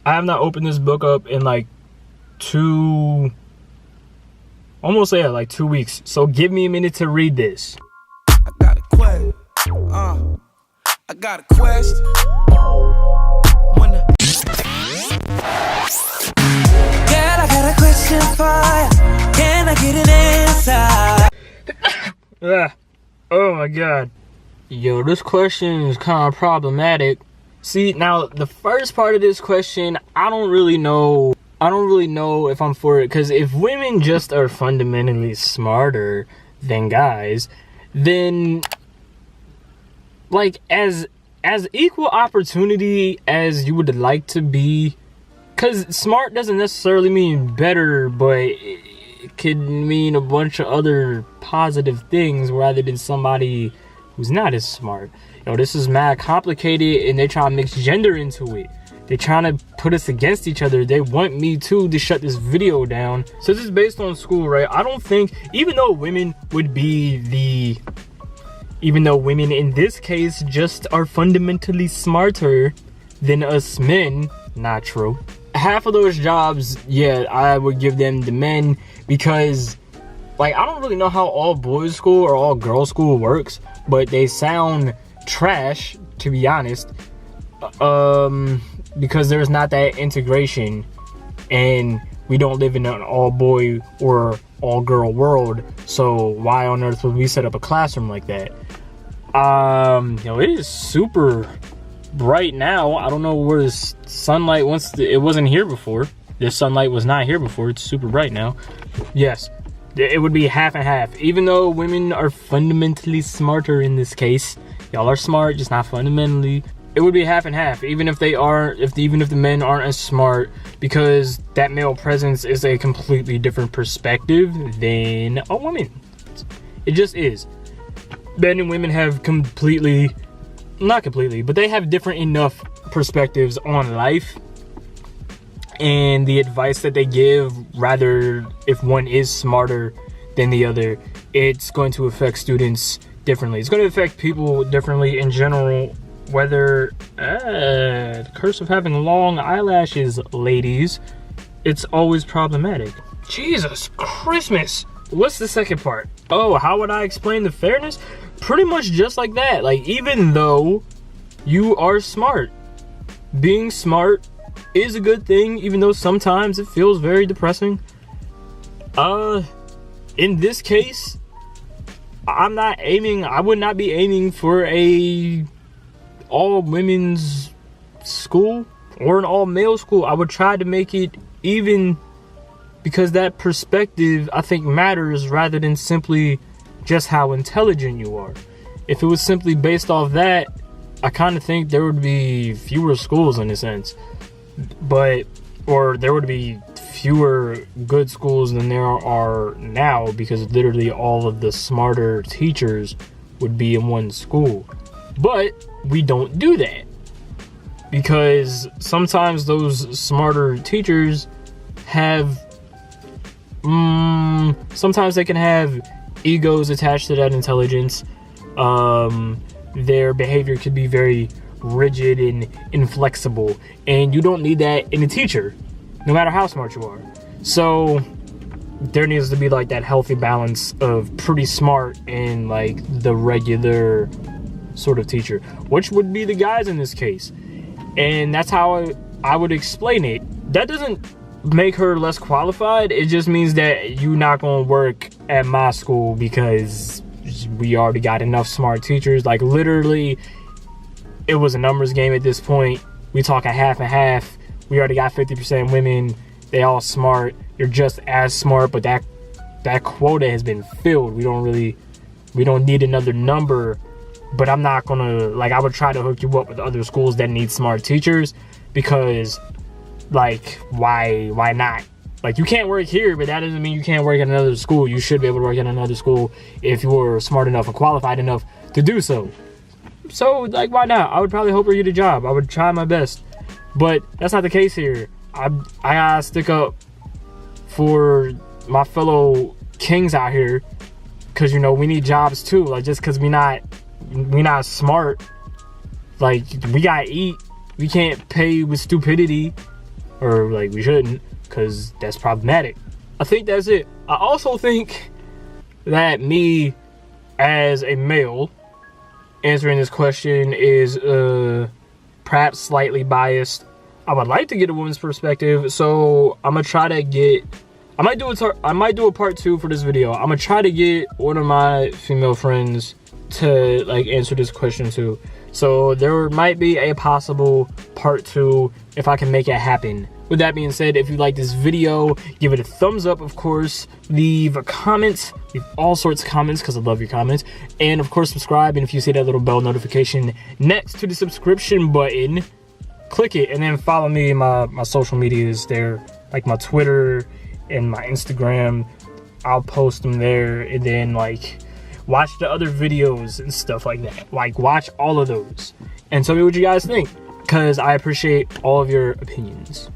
I have not opened this book up in like like 2 weeks. So give me a minute to read this. I got a question. I got a question. Girl, I got a question for you. Can I get an answer? Oh my god. Yo, this question is kind of problematic. See, now the first part of this question, I don't really know if I'm for it, because if women just are fundamentally smarter than guys, then like as equal opportunity as you would like to be, because smart doesn't necessarily mean better, but it could mean a bunch of other positive things rather than somebody who's not as smart. You know, this is mad complicated, and they try to mix gender into it. They're trying to put us against each other. They want me too to shut this video down. So this is based on school, right? I don't think, even though women in this case just are fundamentally smarter than us men, not true. Half of those jobs, yeah, I would give them to men, because like, I don't really know how all boys school or all girls school works, but they sound trash, to be honest, because there's not that integration, and we don't live in an all boy or all girl world. So why on earth would we set up a classroom like that? You know, it is super bright now. I don't know where this sunlight, it wasn't here before. This sunlight was not here before. It's super bright now. Yes, it would be half and half. Even though women are fundamentally smarter in this case, y'all are smart, just not fundamentally. It would be half and half, even if the men aren't as smart, because that male presence is a completely different perspective than a woman. It just is. Men and women have not completely, but they have different enough perspectives on life, and the advice that they give, rather, if one is smarter than the other, it's going to affect students differently. It's going to affect people differently in general. Whether the curse of having long eyelashes, ladies, it's always problematic. Jesus Christmas. What's the second part? Oh, how would I explain the fairness? Pretty much just like that. Like, even though you are smart, being smart is a good thing, even though sometimes it feels very depressing. In this case, I would not be aiming for a all women's school or an all male school. I would try to make it even, because that perspective, I think, matters rather than simply just how intelligent you are. If it was simply based off that, I kind of think there would be fewer schools in a sense, or there would be fewer good schools than there are now, because literally all of the smarter teachers would be in one school. But we don't do that, because sometimes those smarter teachers have sometimes they can have egos attached to that intelligence. Their behavior could be very rigid and inflexible, and you don't need that in a teacher, no matter how smart you are. So there needs to be like that healthy balance of pretty smart and like the regular sort of teacher, which would be the guys in this case. And that's how I would explain it. That doesn't make her less qualified. It just means that you're not going to work at my school, because we already got enough smart teachers. Like, literally, it was a numbers game at this point. We talk a half and half. We already got 50% women. They all smart. You're just as smart, but that quota has been filled. We don't need another number. But I'm not gonna, like, I would try to hook you up with other schools that need smart teachers, because, like, why not? Like, you can't work here, but that doesn't mean you can't work at another school. You should be able to work at another school if you were smart enough and qualified enough to do so. So, like, why not? I would probably hope for you the job. I would try my best. But that's not the case here. I gotta stick up for my fellow kings out here, because, you know, we need jobs too. Like, just because we not smart, like, we gotta eat. We can't pay with stupidity. or like we shouldn't, because that's problematic. I think that's it. I also think that me as a male answering this question is perhaps slightly biased. I would like to get a woman's perspective, so I'm gonna try to get, I might do a part 2 for this video. I'm gonna try to get one of my female friends to like answer this question too. So there might be a possible part 2 if I can make it happen. With that being said, if you like this video, give it a thumbs up, of course. Leave a comment, leave all sorts of comments because I love your comments. And of course, subscribe. And if you see that little bell notification next to the subscription button, click it and then follow me in my social medias there, like my Twitter and my Instagram. I'll post them there, and then like watch the other videos and stuff like that. Like watch all of those and tell me what you guys think, because I appreciate all of your opinions.